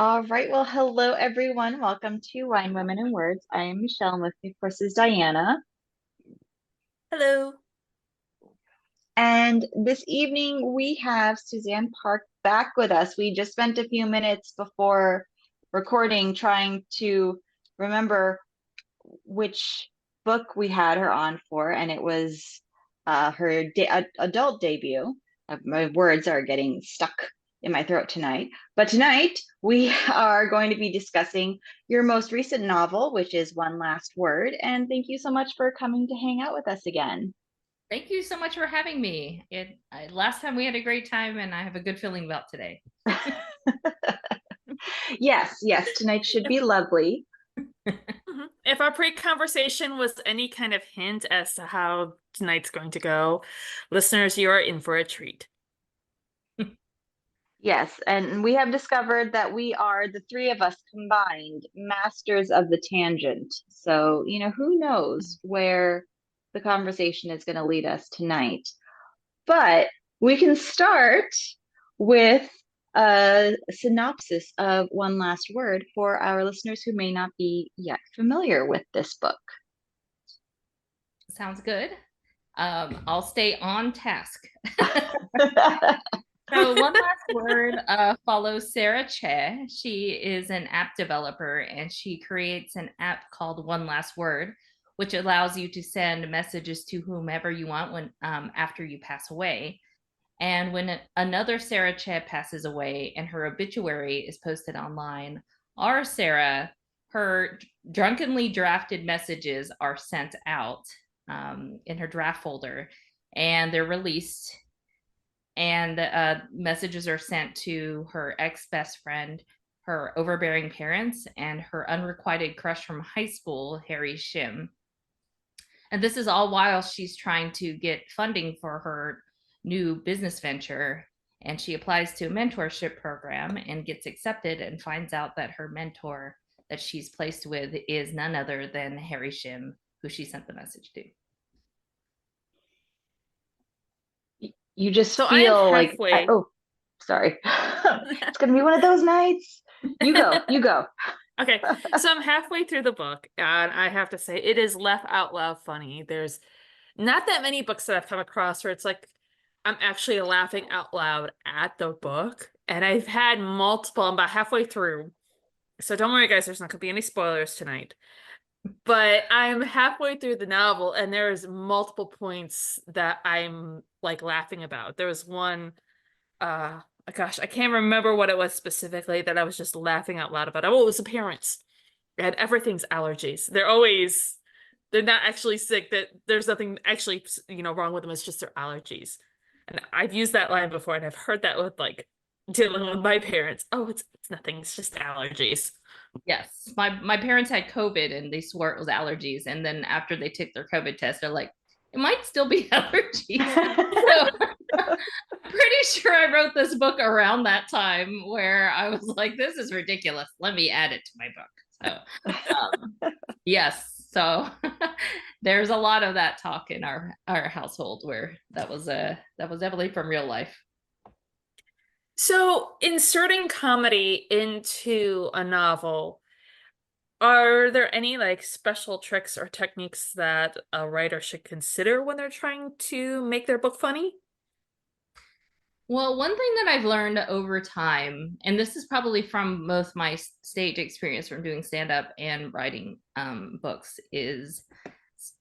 All right. Well, hello, everyone. Welcome to Wine, Women, and Words. I am Michelle, and with me, of course, is Diana. Hello. And this evening, we have Suzanne Park back with us. We just spent a few minutes before recording trying to remember which book we had her on for, and it was her adult debut. My words are getting stuck in my throat tonight. But tonight we are going to be discussing your most recent novel, which is One Last Word. And thank you so much for coming to hang out with us again. Thank you so much for having me. Last time we had a great time, and I have a good feeling about today. Yes, yes, tonight should be lovely. If our pre-conversation was any kind of hint as to how tonight's going to go, listeners, you are in for a treat. Yes, and we have discovered that we are the three of us combined masters of the tangent. So, who knows where the conversation is going to lead us tonight. But we can start with a synopsis of One Last Word for our listeners who may not be yet familiar with this book. Sounds good. I'll stay on task. So One Last Word follows Sarah Che. She is an app developer, and she creates an app called One Last Word, which allows you to send messages to whomever you want when after you pass away. And when another Sarah Che passes away and her obituary is posted online, our Sarah, her drunkenly drafted messages are sent out in her draft folder, and they're released. And messages are sent to her ex-best friend, her overbearing parents, and her unrequited crush from high school, Harry Shim. And this is all while she's trying to get funding for her new business venture. And she applies to a mentorship program and gets accepted and finds out that her mentor that she's placed with is none other than Harry Shim, who she sent the message to. You just So I am feel like, halfway. oh, sorry. It's going to be one of those nights. You go. Okay, so I'm halfway through the book, and I have to say it is laugh out loud funny. There's not that many books that I've come across where it's like I'm actually laughing out loud at the book, and I've had multiple. I'm about halfway through, so don't worry, guys. There's not gonna be any spoilers tonight. But I'm halfway through the novel, and there's multiple points that I'm like laughing about. There was one, gosh, I can't remember what it was specifically that I was just laughing out loud about. Oh, it was the parents. And everything's allergies. They're not actually sick. That there's nothing actually, wrong with them. It's just their allergies. And I've used that line before, and I've heard that with like dealing with my parents. Oh, it's nothing. It's just allergies. Yes, my parents had COVID and they swore it was allergies. And then after they took their COVID test, they're like, it might still be allergies. So I'm pretty sure I wrote this book around that time where I was like, this is ridiculous. Let me add it to my book. So yes, so there's a lot of that talk in our household where that was definitely from real life. So, inserting comedy into a novel, are there any like special tricks or techniques that a writer should consider when they're trying to make their book funny? Well, one thing that I've learned over time, and this is probably from both my stage experience from doing stand up and writing books, is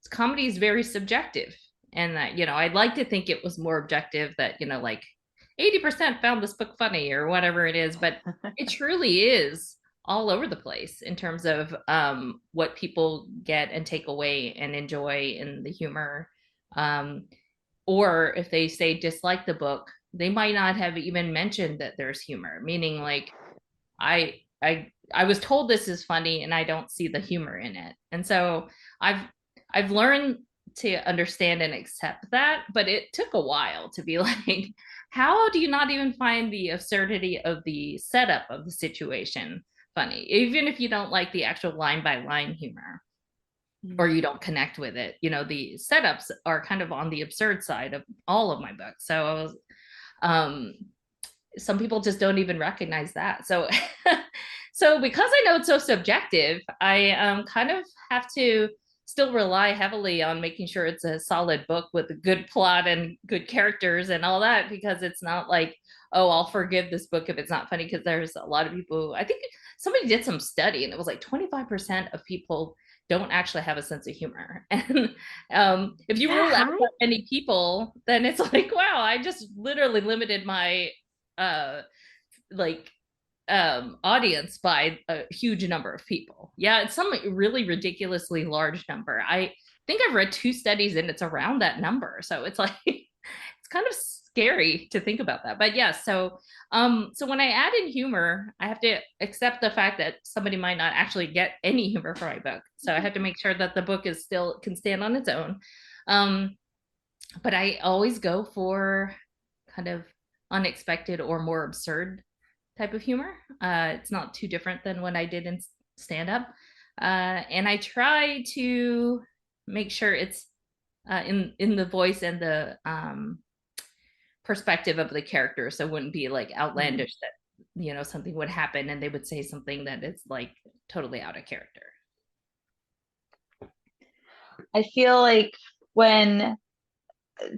comedy is very subjective. And that, I'd like to think it was more objective that, like 80% found this book funny or whatever it is, but it truly is all over the place in terms of what people get and take away and enjoy in the humor. Or if they say dislike the book, they might not have even mentioned that there's humor, meaning like I was told this is funny and I don't see the humor in it. And so I've I've learned to understand and accept that, but it took a while to be like, how do you not even find the absurdity of the setup of the situation funny, even if you don't like the actual line by line humor or you don't connect with it? The setups are kind of on the absurd side of all of my books. So um some people just don't even recognize that. So So because I know it's so subjective, I kind of have to still rely heavily on making sure it's a solid book with a good plot and good characters and all that, because it's not like, oh, I'll forgive this book if it's not funny, because there's a lot of people, I think somebody did some study and it was like 25% of people don't actually have a sense of humor. And if you rule out that many people, then it's like, wow, I just literally limited my like audience by a huge number of people. Yeah, it's some really ridiculously large number. I think I've read 2 studies and it's around that number. So it's like it's kind of scary to think about that. But yeah, so when I add in humor, I have to accept the fact that somebody might not actually get any humor from my book. So I have to make sure that the book is still can stand on its own. But I always go for kind of unexpected or more absurd type of humor. It's not too different than what I did in stand up. And I try to make sure it's in the voice and the perspective of the character. So it wouldn't be like outlandish that, something would happen and they would say something that is like totally out of character. I feel like when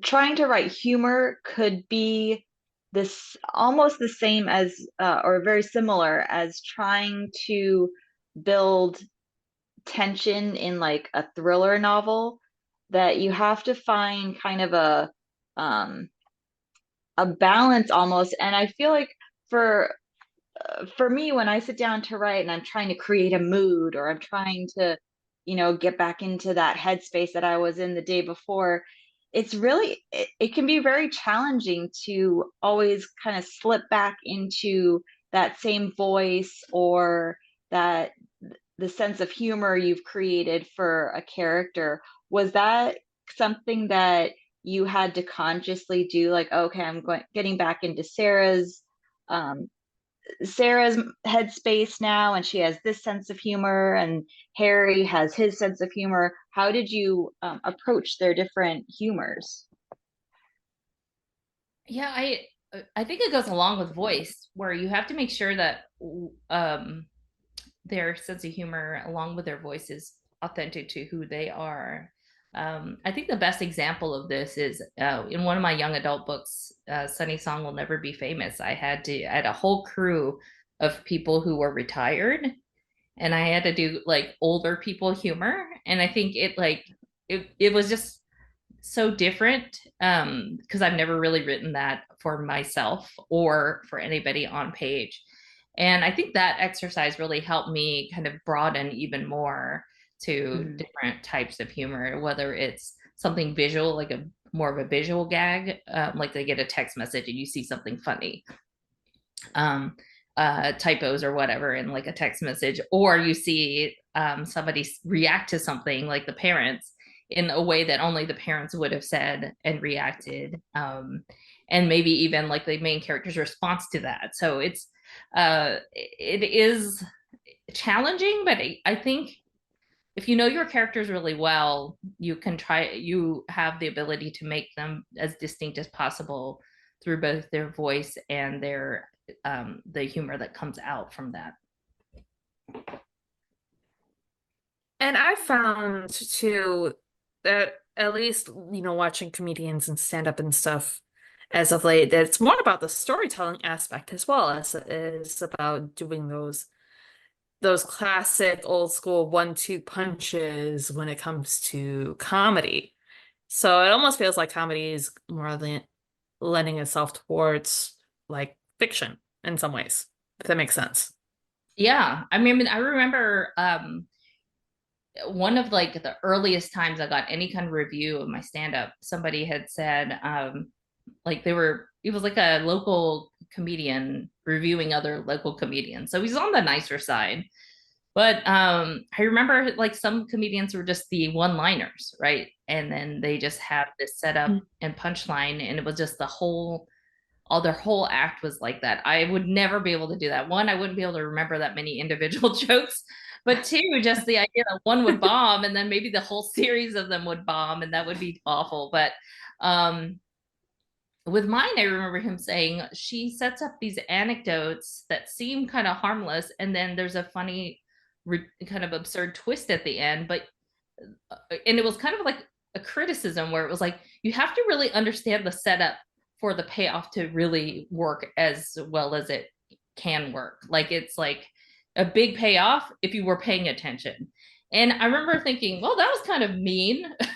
trying to write humor could be this almost the same as or very similar as trying to build tension in like a thriller novel, that you have to find kind of a balance almost. And I feel like for me, when I sit down to write and I'm trying to create a mood, or I'm trying to get back into that headspace that I was in the day before, it's really it can be very challenging to always kind of slip back into that same voice, or that the sense of humor you've created for a character. Was that something that you had to consciously do, like, okay, I'm getting back into um Sarah's headspace now, and she has this sense of humor, and Harry has his sense of humor? How did you approach their different humors? Yeah, I think it goes along with voice, where you have to make sure that their sense of humor along with their voice is authentic to who they are. I think the best example of this is in one of my young adult books, Sunny Song Will Never Be Famous. I had a whole crew of people who were retired, and I had to do like older people humor. And I think it was just so different because I've never really written that for myself or for anybody on page. And I think that exercise really helped me kind of broaden even more to different types of humor, whether it's something visual, like a more of a visual gag, like they get a text message and you see something funny, typos or whatever in like a text message, or you see somebody react to something like the parents in a way that only the parents would have said and reacted, and maybe even like the main character's response to that. So it is challenging, but I think if you know your characters really well, you have the ability to make them as distinct as possible through both their voice and their the humor that comes out from that. And I found too that at least, watching comedians and stand up and stuff as of late, that it's more about the storytelling aspect as well as it is about doing those classic old school 1-2 punches when it comes to comedy. So it almost feels like comedy is more lending itself towards like fiction in some ways, if that makes sense. Yeah, I mean, I remember one of like the earliest times I got any kind of review of my stand-up, somebody had said like it was like a local comedian reviewing other local comedians. So he's on the nicer side. But I remember like some comedians were just the one-liners, right? And then they just have this setup and punchline, and it was just their whole act was like that. I would never be able to do that. One, I wouldn't be able to remember that many individual jokes, but two, just the idea that one would bomb and then maybe the whole series of them would bomb, and that would be awful. But with mine, I remember him saying she sets up these anecdotes that seem kind of harmless, and then there's a funny, kind of absurd twist at the end. But and it was kind of like a criticism where it was like you have to really understand the setup for the payoff to really work as well as it can work. Like it's like a big payoff if you were paying attention. And I remember thinking, well, that was kind of mean, but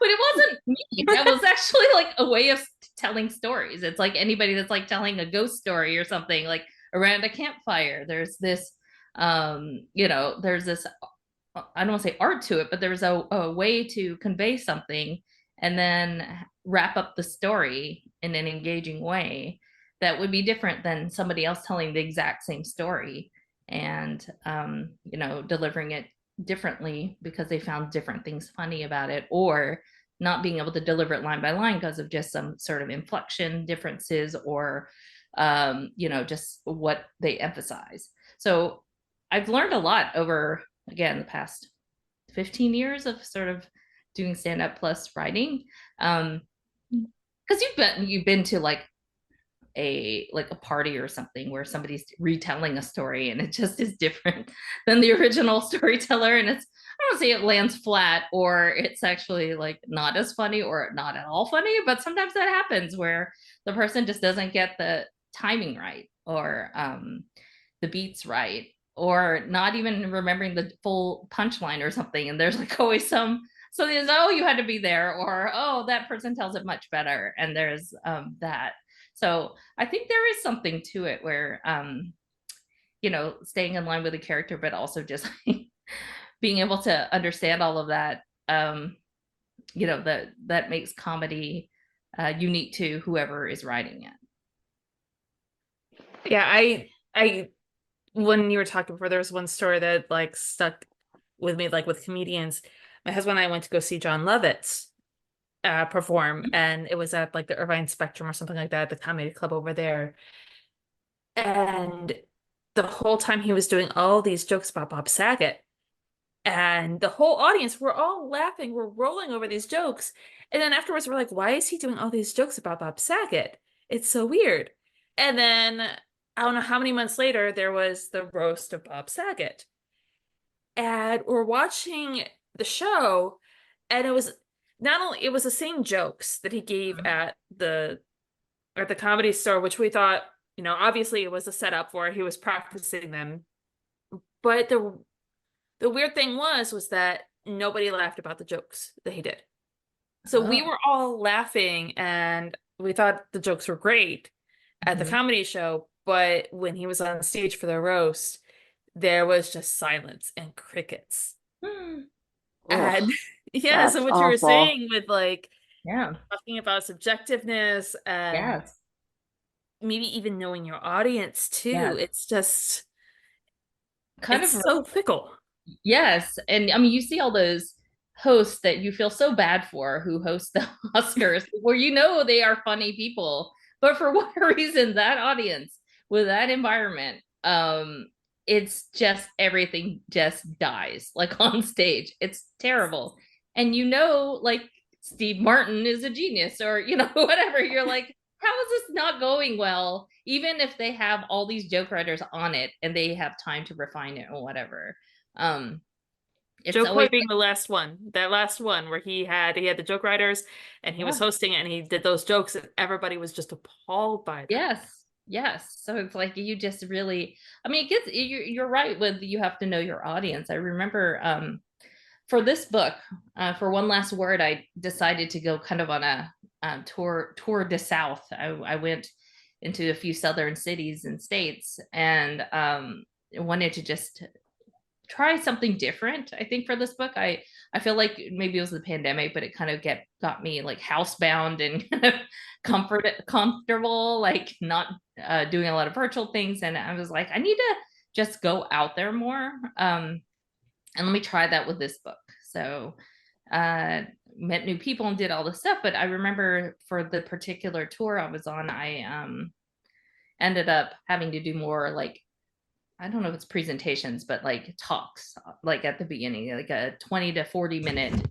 it wasn't mean. That was actually like a way of telling stories. It's like anybody that's like telling a ghost story or something, like around a campfire. There's this, there's this, I don't want to say art to it, but there's a way to convey something and then wrap up the story in an engaging way that would be different than somebody else telling the exact same story and delivering it differently because they found different things funny about it, or not being able to deliver it line by line because of just some sort of inflection differences, or just what they emphasize. So I've learned a lot over, again, the past 15 years of sort of doing stand-up plus writing, because you've been to like a party or something where somebody's retelling a story and it just is different than the original storyteller, and it's, I don't say it lands flat or it's actually like not as funny or not at all funny, but sometimes that happens where the person just doesn't get the timing right, or the beats right, or not even remembering the full punchline or something, and there's like always something is, oh, you had to be there, or oh, that person tells it much better, and there's that. So I think there is something to it where, staying in line with the character, but also just being able to understand all of that, that makes comedy unique to whoever is writing it. Yeah, I when you were talking before, there was one story that like stuck with me, like with comedians. My husband and I went to go see John Lovitz perform, and it was at like the Irvine Spectrum or something like that, the comedy club over there. And the whole time he was doing all these jokes about Bob Saget, and the whole audience were all laughing, we're rolling over these jokes. And then afterwards, we're like, why is he doing all these jokes about Bob Saget? It's so weird. And then I don't know how many months later, there was the roast of Bob Saget. And we're watching the show, and it was not only, it was the same jokes that he gave at the comedy store, which we thought, obviously it was a setup for, he was practicing them. But the weird thing was that nobody laughed about the jokes that he did. So we were all laughing and we thought the jokes were great at the comedy show, but when he was on stage for the roast, there was just silence and crickets. And yeah, so what you were saying with like, talking about subjectiveness and maybe even knowing your audience too, it's just it's so fickle. Yes. And I mean, you see all those hosts that you feel so bad for who host the Oscars, where they are funny people, but for whatever reason, that audience with that environment, it's just everything just dies like on stage. It's terrible. And like Steve Martin is a genius, or whatever. You're like, how is this not going well? Even if they have all these joke writers on it and they have time to refine it or whatever. It's Joe always Coy being the last one, that last one where he had the joke writers and he was hosting it and he did those jokes and everybody was just appalled by them. Yes. So it's like you just really, I mean, it gets, you're right with, you have to know your audience. I remember for this book, for One Last Word, I decided to go kind of on a tour de South. I went into a few southern cities and states, and wanted to just try something different. I think for this book, I feel like maybe it was the pandemic, but it kind of got me like housebound and kind of comfortable, like not doing a lot of virtual things. And I was like, I need to just go out there more. And let me try that with this book. So met new people and did all this stuff. But I remember for the particular tour I was on, I ended up having to do more like, I don't know if it's presentations, but like talks, like at the beginning, like a 20 to 40 minute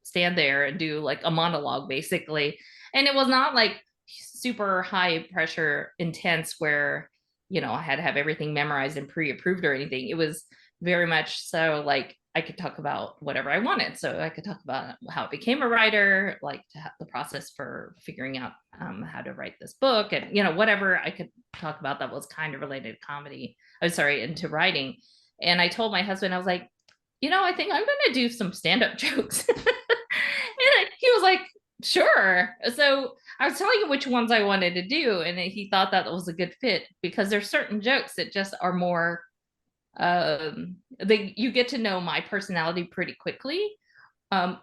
stand there and do like a monologue basically. And it was not like super high pressure intense where I had to have everything memorized and pre-approved or anything. It was very much so like I could talk about whatever I wanted. So I could talk about how I became a writer, like the process for figuring out how to write this book, and whatever I could talk about that was kind of related to comedy. I'm sorry, into writing. And I told my husband, I was like, I think I'm going to do some stand-up jokes. And he was like, sure. So I was telling him which ones I wanted to do, and he thought that was a good fit because there's certain jokes that just are more you get to know my personality pretty quickly,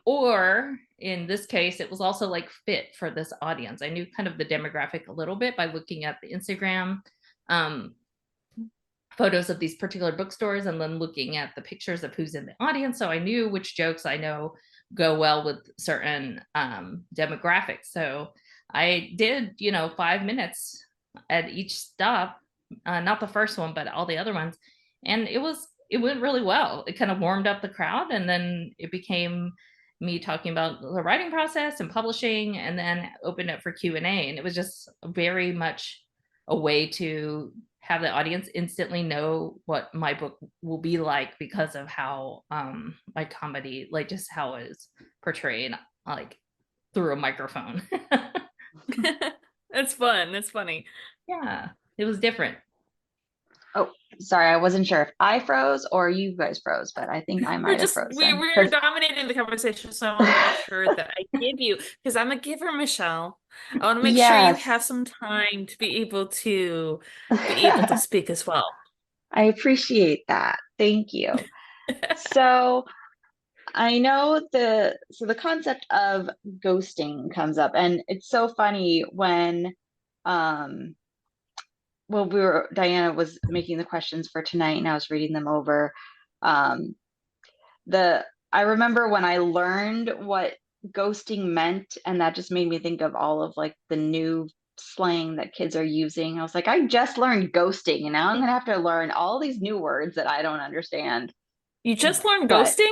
or in this case it was also like fit for this audience. I knew kind of the demographic a little bit by looking at the Instagram photos of these particular bookstores and then looking at the pictures of who's in the audience, so I knew which jokes I know go well with certain demographics. So I did 5 minutes at each stop, not the first one but all the other ones, and it went really well. It kind of warmed up the crowd, and then it became me talking about the writing process and publishing, and then opened it for Q&A. And it was just very much a way to have the audience instantly know what my book will be like because of how my comedy, like just how it's portrayed like through a microphone. That's fun. That's funny. Yeah, it was different. Oh, sorry, I wasn't sure if I froze or you guys froze, but I think I might have frozen. We're dominating the conversation, so I want to make sure that I give you, because I'm a giver, Michelle. I want to make sure you have some time to be able to speak as well. I appreciate that. Thank you. So I know the concept of ghosting comes up, and it's so funny when Diana was making the questions for tonight and I was reading them over. I remember when I learned what ghosting meant, and that just made me think of all of like the new slang that kids are using. I was like, I just learned ghosting, and now I'm gonna have to learn all these new words that I don't understand. You just learned ghosting?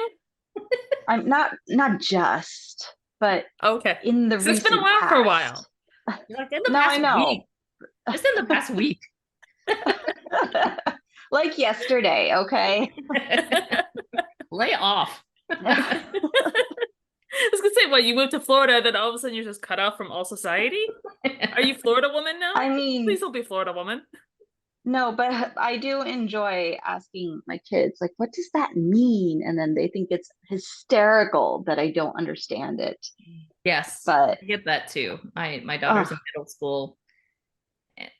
I'm not just, but okay. in the so recent it's been a while past. for a while. Like in the past week. Just in the past week. Like yesterday, okay? Lay off. I was gonna say, what, you moved to Florida, then all of a sudden you're just cut off from all society? Are you Florida woman now? I mean, please don't be Florida woman. No, but I do enjoy asking my kids, like, what does that mean? And then they think it's hysterical that I don't understand it. Yes, but I get that too. My daughter's in middle school,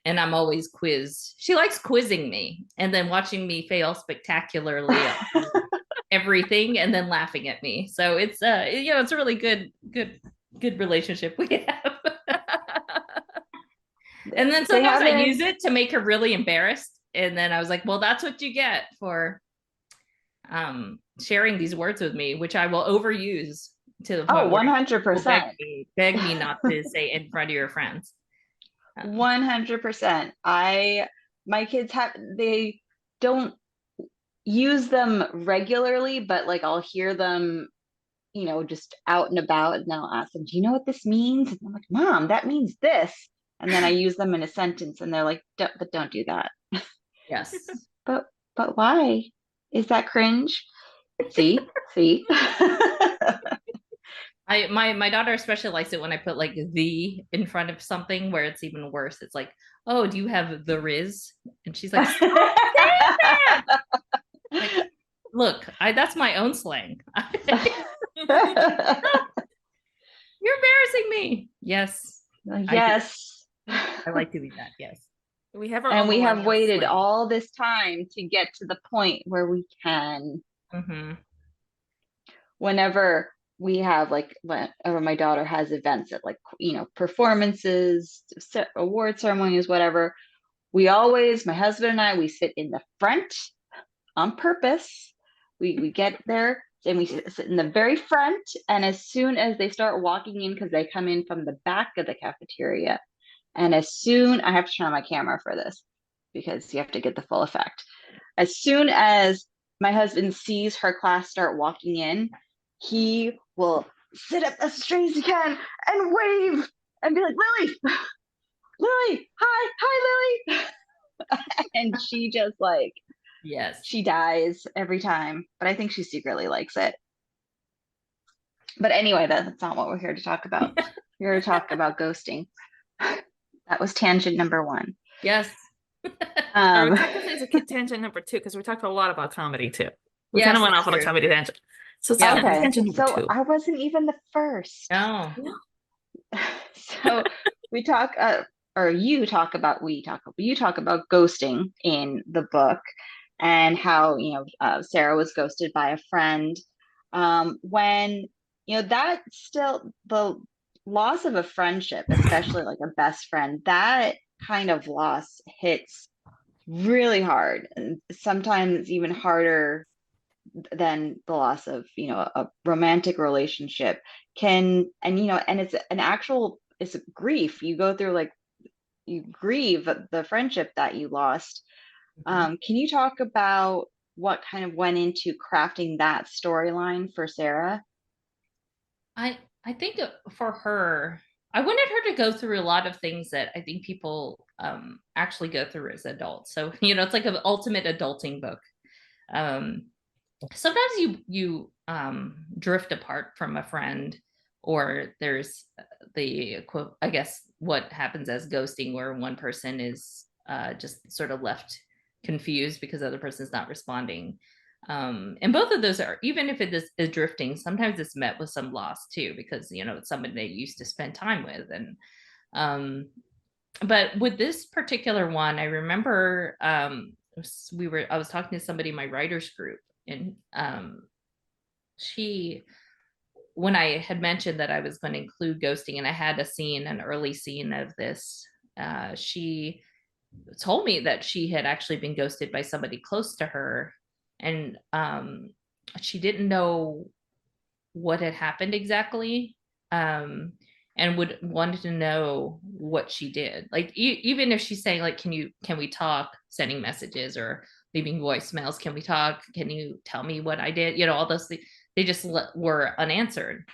and I'm always quizzed. She likes quizzing me and then watching me fail spectacularly on everything and then laughing at me. So it's it's a really good relationship we have. And then sometimes I use it to make her really embarrassed, and then I was like, well, that's what you get for sharing these words with me, which I will overuse to the point 100%. Beg me not to say in front of your friends. 100%. My kids they don't use them regularly, but like I'll hear them, just out and about, and I'll ask them, do you know what this means? And I'm like, Mom, that means this. And then I use them in a sentence, and they're like, but don't do that. Yes. but why? Is that cringe? See? My daughter especially likes it when I put like the in front of something where it's even worse. It's like, oh, do you have the Riz? And she's like, stop saying that! Like, look, that's my own slang. You're embarrassing me. Yes. Yes. I like doing that. Yes. We have our and we have waited all this time to get to the point where we can. Mm-hmm. Whenever we have whenever my daughter has events at performances, award ceremonies, whatever, my husband and I, we sit in the front on purpose. We get there and we sit in the very front, and as soon as they start walking in, because they come in from the back of the cafeteria, and I have to turn on my camera for this because you have to get the full effect. As soon as my husband sees her class start walking in, he will sit up as straight as he can and wave and be like, Lily, Lily, hi, Lily. And she just like, Yes. she dies every time, but I think she secretly likes it. But anyway, that's not what we're here to talk about. We're here to talk about ghosting. That was tangent number 1. Yes. Or technically it's a tangent number 2 because we talked a lot about comedy too. We kind Yes, of went that's off on a true. comedy tangent. So it's Yeah. Okay, tangent number so 2. I wasn't even the first. No. So we talk, or you talk about ghosting in the book, and how Sarah was ghosted by a friend. When that still, the loss of a friendship, especially like a best friend, that kind of loss hits really hard, and sometimes even harder than the loss of a romantic relationship. And it's grief. You go through, like, you grieve the friendship that you lost. Can you talk about what kind of went into crafting that storyline for Sarah? I think for her, I wanted her to go through a lot of things that I think people actually go through as adults. So, it's like an ultimate adulting book. Um, Sometimes you drift apart from a friend, or there's the quote, I guess, what happens as ghosting, where one person is just sort of left confused because the other person is not responding. And both of those are, even if it is drifting, sometimes it's met with some loss too, because it's somebody they used to spend time with. And um, but with this particular one, I remember I was talking to somebody in my writers group, and she, when I had mentioned that I was going to include ghosting and I had an early scene of this, she told me that she had actually been ghosted by somebody close to her, and she didn't know what had happened exactly, um, and wanted to know what she did. Like, even if she's saying, like, can we talk, sending messages or leaving voicemails, can we talk, can you tell me what I did, all those things, they just were unanswered.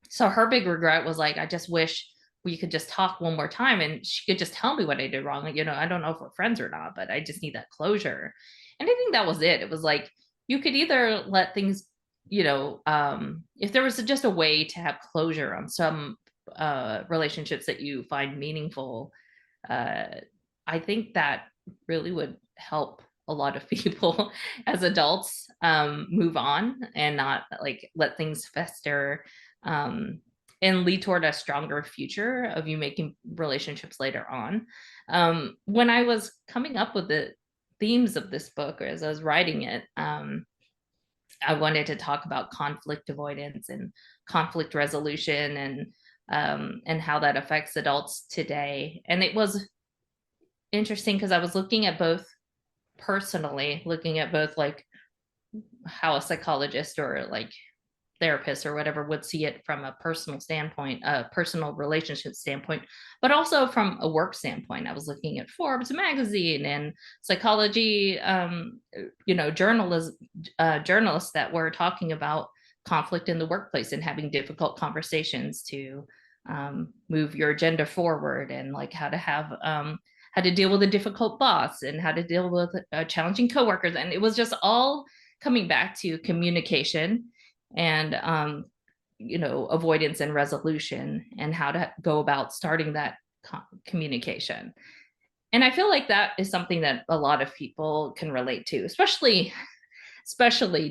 So her big regret was like, I just wish we could just talk one more time and she could just tell me what I did wrong. I don't know if we're friends or not, but I just need that closure. And I think that was it. It was like, you could either let things, if there was just a way to have closure on some relationships that you find meaningful, I think that really would help a lot of people as adults move on and not like let things fester, um, and lead toward a stronger future of you making relationships later on. When I was coming up with the themes of this book, or as I was writing it, I wanted to talk about conflict avoidance and conflict resolution, and how that affects adults today. And it was interesting because I was looking at both like how a psychologist or like therapist or whatever would see it from a personal standpoint, a personal relationship standpoint, but also from a work standpoint. I was looking at Forbes magazine and psychology, journalists that were talking about conflict in the workplace and having difficult conversations to move your agenda forward, and like how to deal with a difficult boss and how to deal with challenging coworkers. And it was just all coming back to communication and avoidance and resolution, and how to go about starting that communication. And I feel like that is something that a lot of people can relate to, especially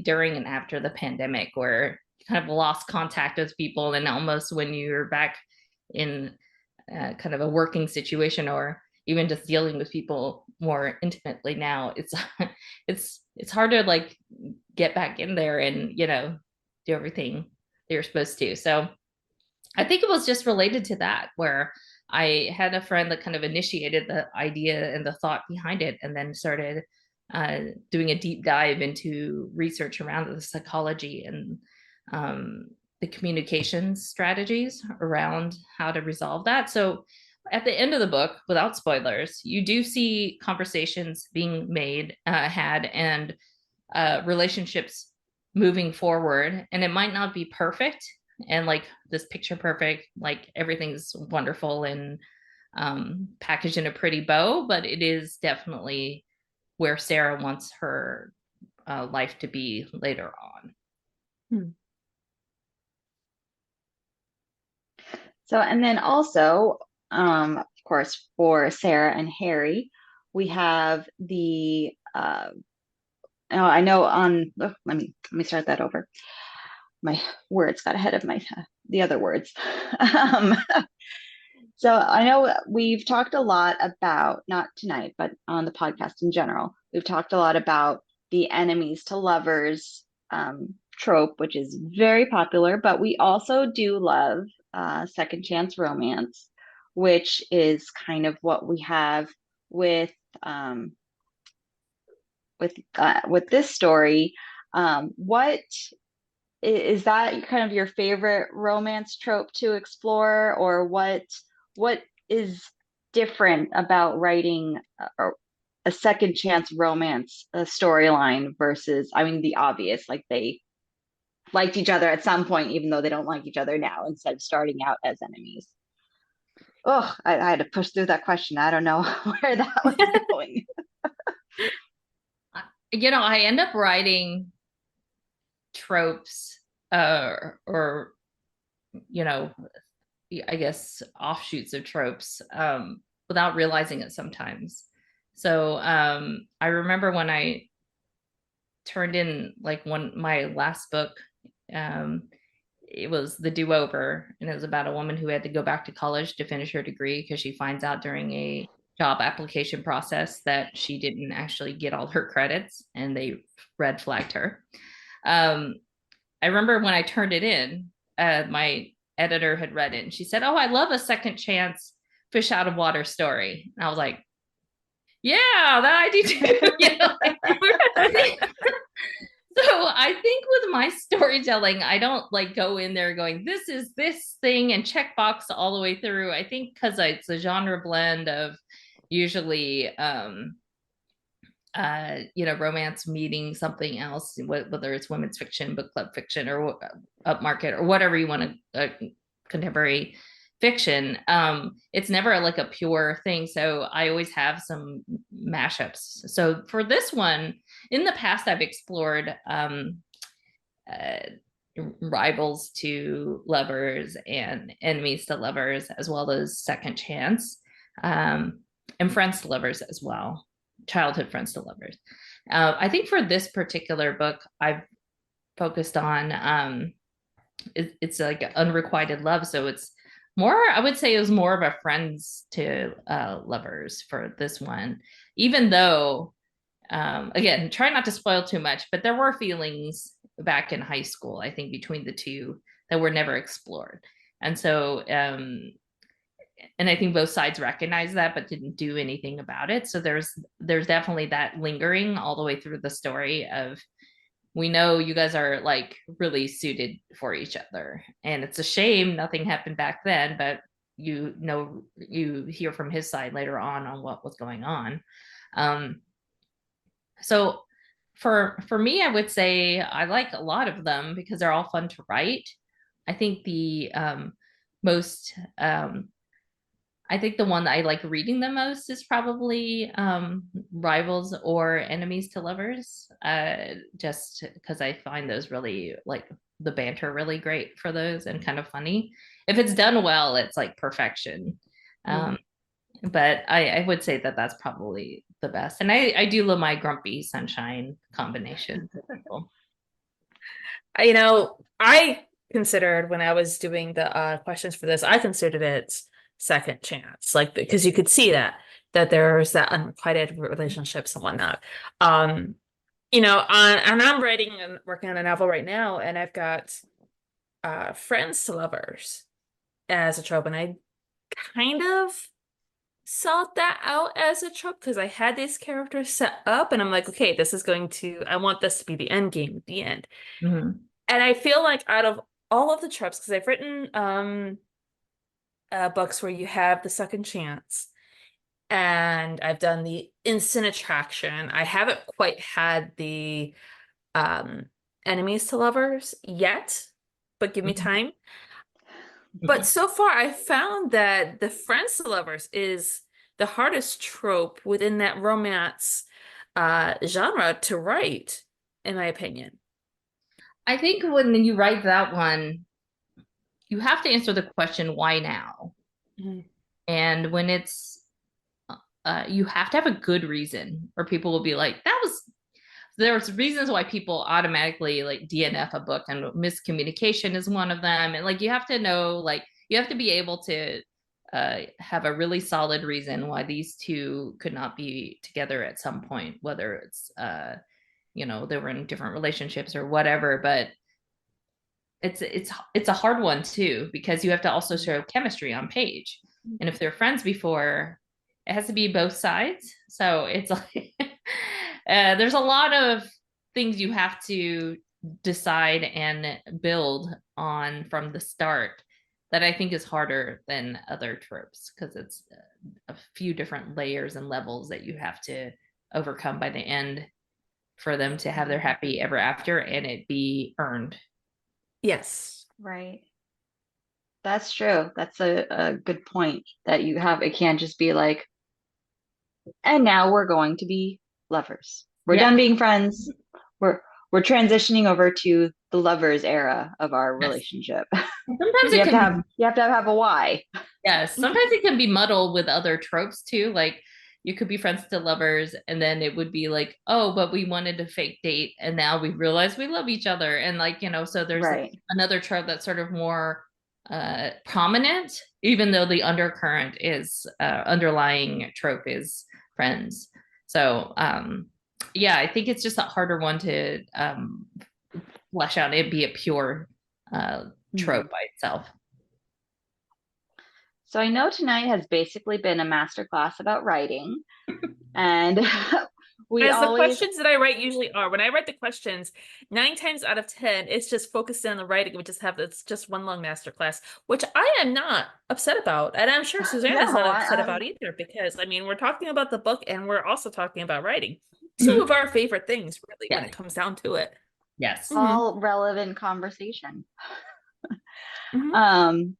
during and after the pandemic, where you kind of lost contact with people, and almost when you're back in kind of a working situation, or even just dealing with people more intimately now, it's hard to like get back in there and do everything you're supposed to. So I think it was just related to that, where I had a friend that kind of initiated the idea and the thought behind it, and then started doing a deep dive into research around the psychology and the communication strategies around how to resolve that. So at the end of the book, without spoilers, you do see conversations being had, and relationships moving forward, and it might not be perfect and like this picture perfect, like everything's wonderful and packaged in a pretty bow, but it is definitely where Sarah wants her life to be later on. So, and then also, of course, for Sarah and Harry, we have the, oh, I know on, oh, let me start that over. My words got ahead of the other words. So I know we've talked a lot about, not tonight, but on the podcast in general, we've talked a lot about the enemies to lovers trope, which is very popular, but we also do love second chance romance, which is kind of what we have with with this story. What is that kind of your favorite romance trope to explore, or what is different about writing a second chance romance storyline versus, I mean, the obvious, like they liked each other at some point, even though they don't like each other now, instead of starting out as enemies? Oh, I had to push through that question. I don't know where that was going. I end up writing tropes or I guess offshoots of tropes without realizing it sometimes. So I remember when I turned in like my last book, it was The Do-Over, and it was about a woman who had to go back to college to finish her degree because she finds out during a job application process that she didn't actually get all her credits, and they red flagged her. I remember when I turned it in, my editor had read it and she said, "Oh, I love a second chance fish out of water story." And I was like, "Yeah, that I do too." So I think with my storytelling, I don't like go in there going, "This is this thing," and check box all the way through. I think because it's a genre blend of usually romance meeting something else, whether it's women's fiction, book club fiction, or upmarket, or whatever you want to, contemporary fiction. It's never like a pure thing. So I always have some mashups. So for this one, in the past, I've explored rivals to lovers and enemies to lovers, as well as second chance, and friends to lovers as well, childhood friends to lovers. I think for this particular book, I've focused on it's like unrequited love. So it's more, I would say it was more of a friends to lovers for this one, even though, again, try not to spoil too much, but there were feelings back in high school, I think, between the two that were never explored. And so, and I think both sides recognized that, but didn't do anything about it. So there's definitely that lingering all the way through the story of, we know you guys are like really suited for each other, and it's a shame nothing happened back then, but you hear from his side later on what was going on. So for me, I would say I like a lot of them because they're all fun to write. I think the most I think the one that I like reading the most is probably Rivals or Enemies to Lovers, just because I find those really, like, the banter really great for those and kind of funny. If it's done well, it's like perfection. But I would say that that's probably the best. And I do love my grumpy sunshine combination. I considered, when I was doing the questions for this, I considered it second chance, like, because you could see that there's that unrequited relationships and whatnot. And I'm writing and working on a novel right now, and I've got friends to lovers as a trope, and I kind of sought that out as a trope because I had these characters set up, and I'm like, okay, I want this to be the end game at the end. Mm-hmm. And I feel like out of all of the tropes, because I've written books where you have the second chance, and I've done the instant attraction. I haven't quite had the enemies to lovers yet, but give me Mhm. time. But so far, I found that the friends to lovers is the hardest trope within that romance genre to write, in my opinion. I think when you write that one, you have to answer the question, why now? Mhm. And when it's, you have to have a good reason, or people will be like, that was, there's reasons why people automatically like DNF a book, and miscommunication is one of them. And like, you have to know, like, you have to be able to have a really solid reason why these two could not be together at some point, whether it's, they were in different relationships or whatever. But it's a hard one too, because you have to also show chemistry on page, and if they're friends before, it has to be both sides. So it's like there's a lot of things you have to decide and build on from the start, that I think is harder than other tropes, because it's a few different layers and levels that you have to overcome by the end for them to have their happy ever after and it be earned. Yes. Right. That's true. That's a good point, that you have, it can't just be like, and now we're going to be lovers. We're Yeah. done being friends. We're we're transitioning over to the lovers era of our Yes. relationship. Sometimes You it have to can have you have to have a why. yes, sometimes it can be muddled with other tropes too. Like, you could be friends to lovers, and then it would be like, oh, but we wanted a fake date, and now we realize we love each other. And like, so there's Right. another trope that's sort of more prominent, even though the undercurrent is underlying trope is friends. So yeah, I think it's just a harder one to flesh out. It'd be a pure trope by itself. So I know tonight has basically been a masterclass about writing, and we As the always questions that I write usually are, when I write the questions, 9 times out of 10, it's just focused on the writing. We just have it's just one long masterclass, which I am not upset about. And I'm sure Suzanne no, is not upset I, about either, because I mean, we're talking about the book and we're also talking about writing. Two Mhm. of our favorite things, really, when Yes. it comes down to it. Yes. all relevant conversation. Mhm. Um,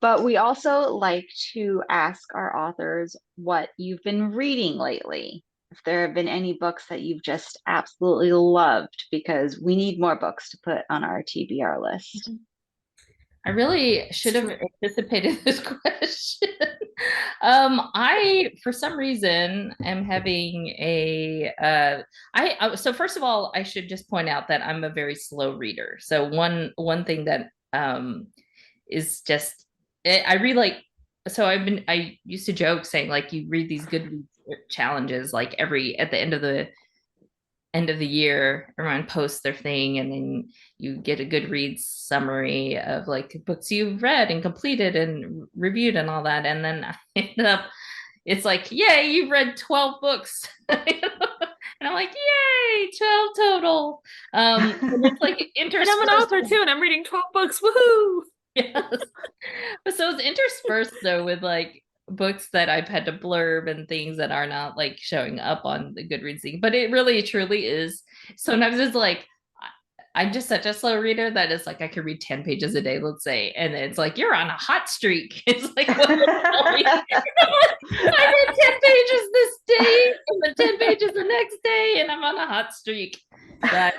but we also like to ask our authors what you've been reading lately. If there have been any books that you've just absolutely loved, because we need more books to put on our TBR list. I really should It's have true. anticipated this question. I, for some reason, am having so first of all, I should just point out that I'm a very slow reader. So one thing that is just, I read like, so I used to joke saying like, you read these good challenges like at the end of the year, everyone posts their thing, and then you get a Goodreads summary of like books you've read and completed and reviewed and all that. And then I ended up, it's like, yay, you've read 12 books. And I'm like, yay, 12 total. And it's like And I'm an interspersed. author too, and I'm reading 12 books. Woohoo! Yes. So it's interspersed though with like books that I've had to blurb and things that are not like showing up on the Goodreads thing. But it really truly is. Sometimes it's like I'm just such a slow reader that it's like I could read 10 pages a day, let's say. And it's like, you're on a hot streak. It's like, what I read 10 pages this day and then 10 pages the next day, and I'm on a hot streak. That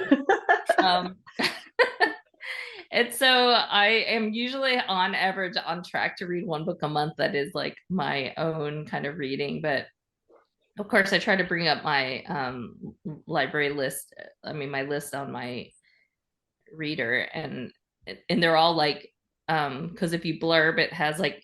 and so I am usually on average on track to read one book a month that is like my own kind of reading. But of course, I try to bring up my library list. I mean, my list on my reader, and they're all like, because if you blurb, it has like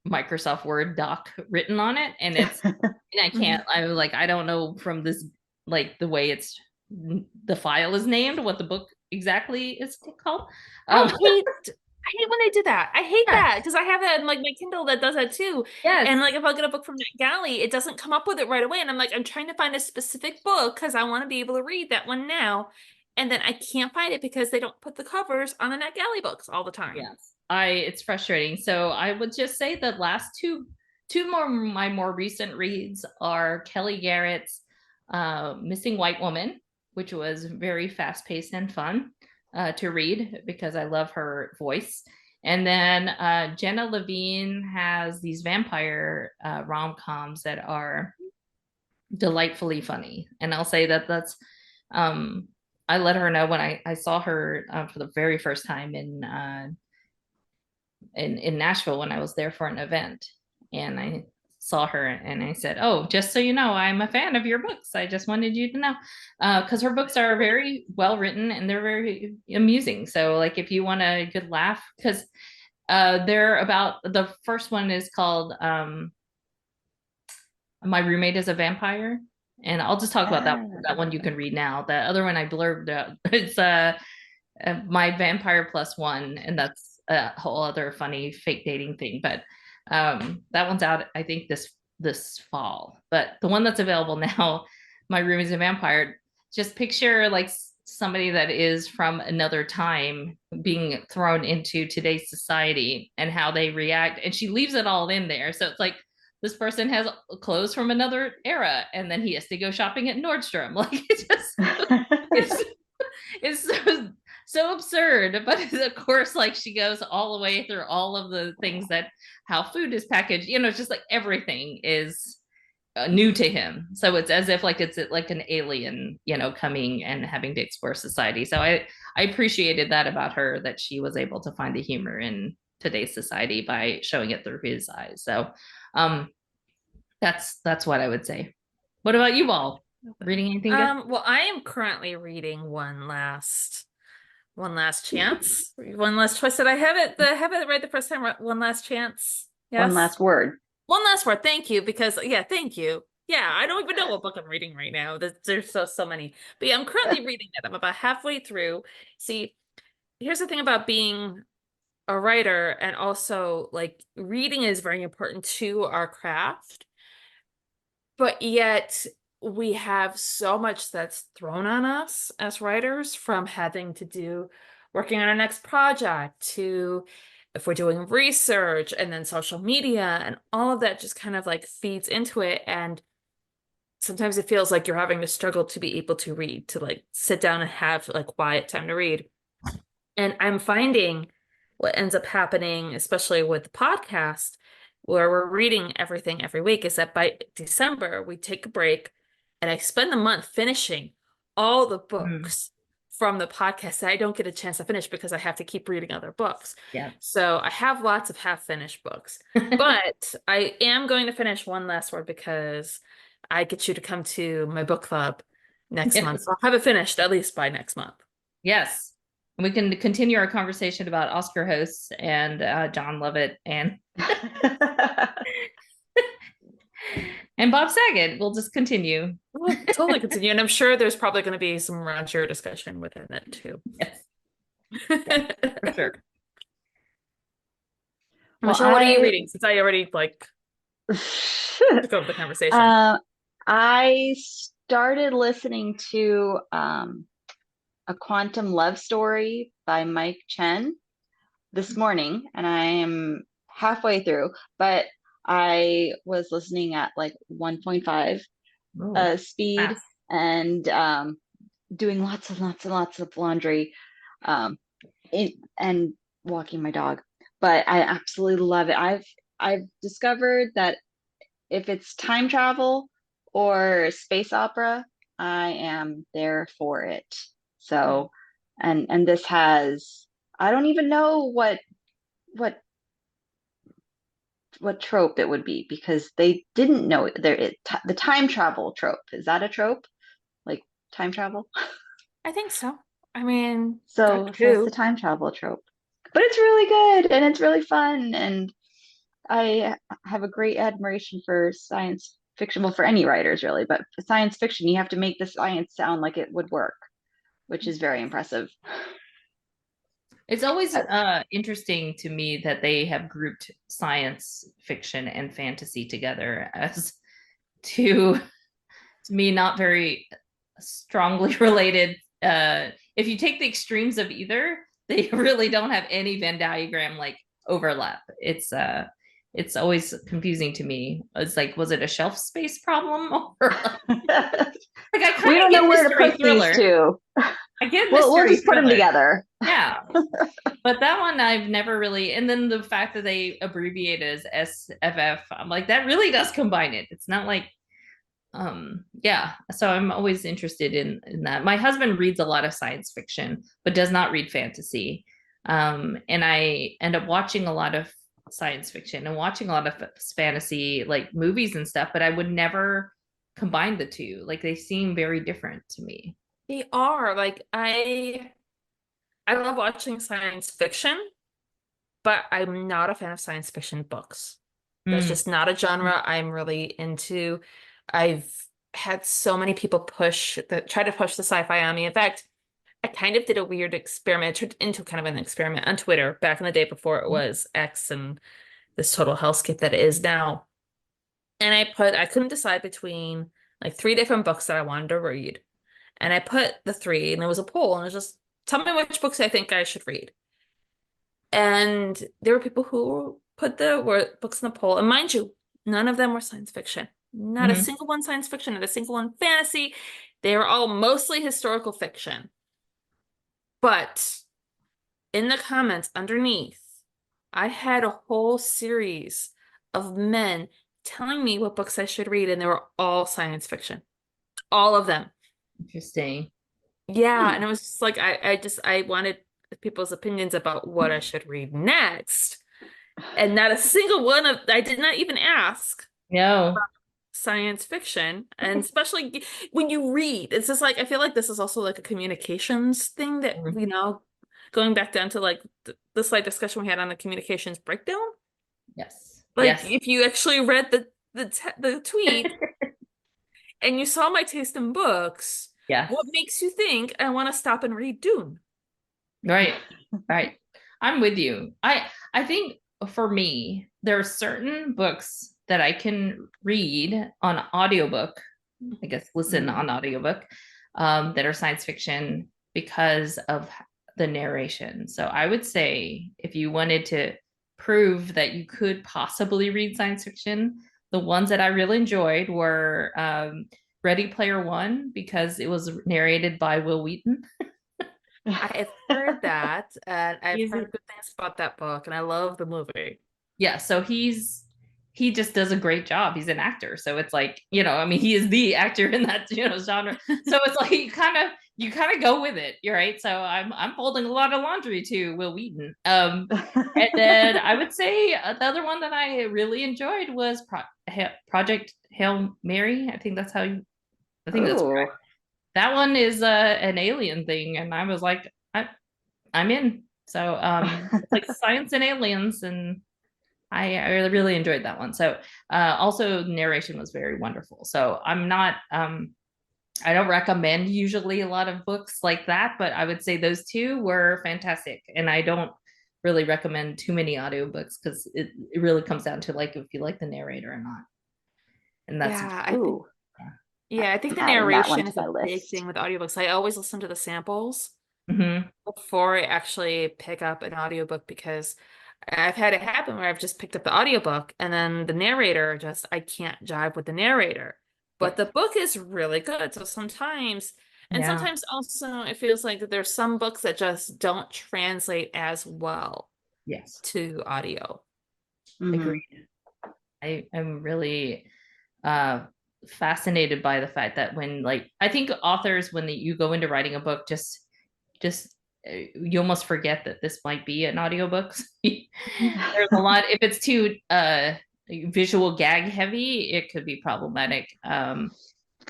Microsoft Word doc written on it, and I can't. I was like, I don't know from this, like the way it's the file is named, what the book exactly is called. I hate when they do that. I hate Yeah. that because I have that in like my Kindle that does that too. Yes. And like if I get a book from NetGalley, it doesn't come up with it right away. And I'm like, I'm trying to find a specific book because I want to be able to read that one now. And then I can't find it because they don't put the covers on the NetGalley books all the time. Yes. It's frustrating. So I would just say the last two more my more recent reads are Kelly Garrett's Missing White Woman, which was very fast-paced and fun to read because I love her voice. And then Jenna Levine has these vampire rom-coms that are delightfully funny. And I'll say that that's I let her know when I saw her for the very first time in Nashville when I was there for an event. And I saw her and I said, "Oh, just so you know, I'm a fan of your books. I just wanted you to know." Because her books are very well written and they're very amusing. So like if you want a good laugh, because they're about, the first one is called My Roommate is a Vampire. And I'll just talk about that one you can read now. The other one I blurbed out. It's My Vampire Plus One, and that's a whole other funny fake dating thing. But that one's out, I think, this fall. But the one that's available now, My Room is a Vampire. Just picture like somebody that is from another time being thrown into today's society and how they react. And she leaves it all in there. So it's like this person has clothes from another era, and then he has to go shopping at Nordstrom. Like it's so absurd, but of course, like she goes all the way through all of the things that how food is packaged. It's just like everything is new to him. So it's as if like it's like an alien, coming and having to explore society. So I appreciated that about her, that she was able to find the humor in today's society by showing it through his eyes. So that's what I would say. What about you all? Reading anything good? Well, I am currently reading One Last Chance. One Last Choice. Did I have it right the first time? One Last Chance. Yes. One Last Word. One Last Word. Thank you. Because thank you. Yeah, I don't even know what book I'm reading right now. There's so many. But yeah, I'm currently reading it. I'm about halfway through. See, here's the thing about being a writer, and also like reading is very important to our craft. But yet we have so much that's thrown on us as writers, from having to do working on our next project to if we're doing research, and then social media, and all of that just kind of like feeds into it. And sometimes it feels like you're having to struggle to be able to read, to like sit down and have like quiet time to read. And I'm finding what ends up happening, especially with the podcast, where we're reading everything every week, is that by December, we take a break and I spend the month finishing all the books from the podcast that I don't get a chance to finish because I have to keep reading other books. Yeah. So I have lots of half-finished books, but I am going to finish One Last Word because I get you to come to my book club next month. So I'll have it finished at least by next month. Yes. We can continue our conversation about Oscar hosts and John Lovett and and Bob Saget. We'll just continue. We'll totally continue. And I'm sure there's probably going to be some Roger discussion within it too. Yes. Yeah, for sure. Michelle, what are you reading? Since I already took over the conversation. I started listening to A Quantum Love Story by Mike Chen this morning, and I am halfway through, but I was listening at like 1.5 speed fast. and doing lots of laundry and walking my dog. But I absolutely love it. I've discovered that if it's time travel or space opera, I am there for it. So, and this has, I don't even know what trope it would be, because they didn't know the time travel trope. Is that a trope? Like time travel? I think so. I mean, So it's the time travel trope. But it's really good and it's really fun, and I have a great admiration for science fiction. Well, for any writers really, but for science fiction, you have to make the science sound like it would work, which is very impressive. It's always interesting to me that they have grouped science fiction and fantasy together as to me not very strongly related. If you take the extremes of either, they really don't have any Venn diagram like overlap. It's always confusing to me. It's like, was it a shelf space problem? Or Like I We kind don't of know get where to mystery put thriller. these two. I get We'll mystery just put them thriller. together. Yeah. But that one I've never really, and then the fact that they abbreviate it as SFF, I'm like, that really does combine it. It's not like, yeah. So I'm always interested in that. My husband reads a lot of science fiction, but does not read fantasy. And I end up watching a lot of science fiction and watching a lot of fantasy like movies and stuff, but I would never combine the two. Like they seem very different to me. They are like I love watching science fiction, but I'm not a fan of science fiction books. That's Mm. just not a genre I'm really into. I've had so many people try to push the sci-fi on me. In fact, I kind of did a weird experiment, turned into kind of an experiment on Twitter back in the day before it was X and this total hellscape that it is now. And I couldn't decide between like three different books that I wanted to read. And I put the three, and there was a poll, and it was just tell me which books I think I should read. And there were people who put the books in the poll, and mind you, none of them were science fiction. Not a Mhm. single one science fiction, not a single one fantasy. They were all mostly historical fiction. But in the comments underneath, I had a whole series of men telling me what books I should read, and they were all science fiction. All of them. Interesting. Yeah, Hmm. and it was just like I wanted people's opinions about what I should read next. And not a single one of I did not even ask No. science fiction. And especially when you read, it's just like I feel like this is also like a communications thing that Mhm. going back down to like the slight discussion we had on the communications breakdown. Yes. Like Yes. if you actually read the tweet and you saw my taste in books, Yes. what makes you think I want to stop and read Dune? Right. Right. I'm with you. I think for me, there are certain books that I can read on audiobook, I guess listen Mhm. on audiobook, that are science fiction because of the narration. So I would say if you wanted to prove that you could possibly read science fiction, the ones that I really enjoyed were Ready Player One because it was narrated by Will Wheaton. I've heard that, and I've He's heard good things about that book, and I love the movie. yeah, so he just does a great job. He's an actor. So it's like, I mean, he is the actor in that, genre. So it's like you kind of go with it, you're right. So I'm folding a lot of laundry to Will Wheaton. And then I would say the other one that I really enjoyed was Project Hail Mary. I think that's Ooh. correct. That one is an alien thing, and I was like, I'm in. So it's like science and aliens, and I really enjoyed that one. So also narration was very wonderful. So I'm not I don't recommend usually a lot of books like that, but I would say those two were fantastic. And I don't really recommend too many audiobooks because it really comes down to like if you like the narrator or not. And that's Yeah, I think Ooh. yeah, I think I'm the adding that one narration to is a my big thing list. with audiobooks. I always listen to the samples Mhm. before I actually pick up an audiobook because I've had it happen where I've just picked up the audiobook and then the narrator just I can't jive with the narrator. But Right. the book is really good. So Yeah. sometimes also it feels like that there's some books that just don't translate as well Yes. to audio. Hmm. Agreed. I am really uh fascinated by the fact that when like I think authors when you go into writing a book just you almost forget that this might be an audiobook. There's a lot if it's too visual gag heavy, it could be problematic.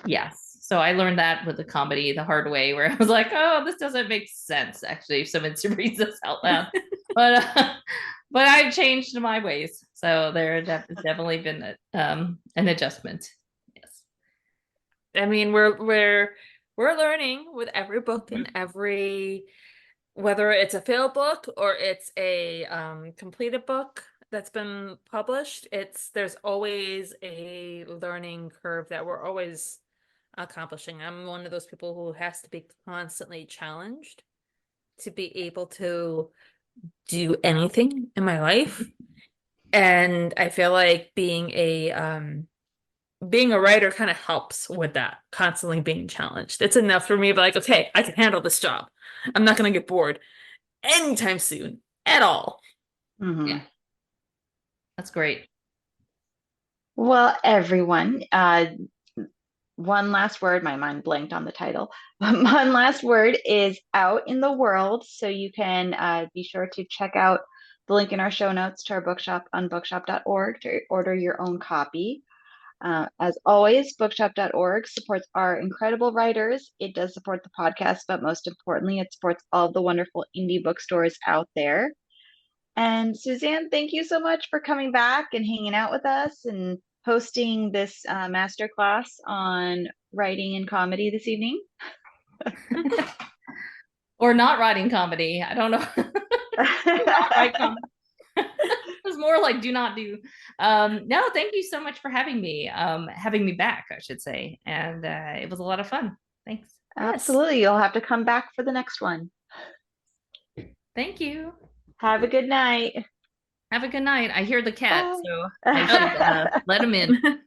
Yes. So I learned that with the comedy the hard way where I was like, oh, this doesn't make sense actually if someone reads this out loud. But but I've changed my ways. So there definitely been an adjustment. Yes. I mean, we're learning with every book and every whether it's a failed book or it's a completed book that's been published, there's always a learning curve that we're always accomplishing. I'm one of those people who has to be constantly challenged to be able to do anything in my life. And I feel like being a being a writer kind of helps with that, constantly being challenged. It's enough for me to be like, okay, I can handle this job. I'm not going to get bored anytime soon at all. Mhm. Yeah. That's great. Well, everyone, one last word. My mind blanked on the title. One last word is out in the world. So you can be sure to check out the link in our show notes to our bookshop on bookshop.org to order your own copy. As always, bookshop.org supports our incredible writers. It does support the podcast, but most importantly, it supports all the wonderful indie bookstores out there. And Suzanne, thank you so much for coming back and hanging out with us and hosting this masterclass on writing and comedy this evening. Or not writing comedy. I don't know. Not write comedy. It was more like do not do. No, thank you so much for having me back, I should say. And it was a lot of fun. Thanks. Absolutely. You'll have to come back for the next one. Thank you. Have a good night. Have a good night. I hear the cat, Bye. so I should let him in.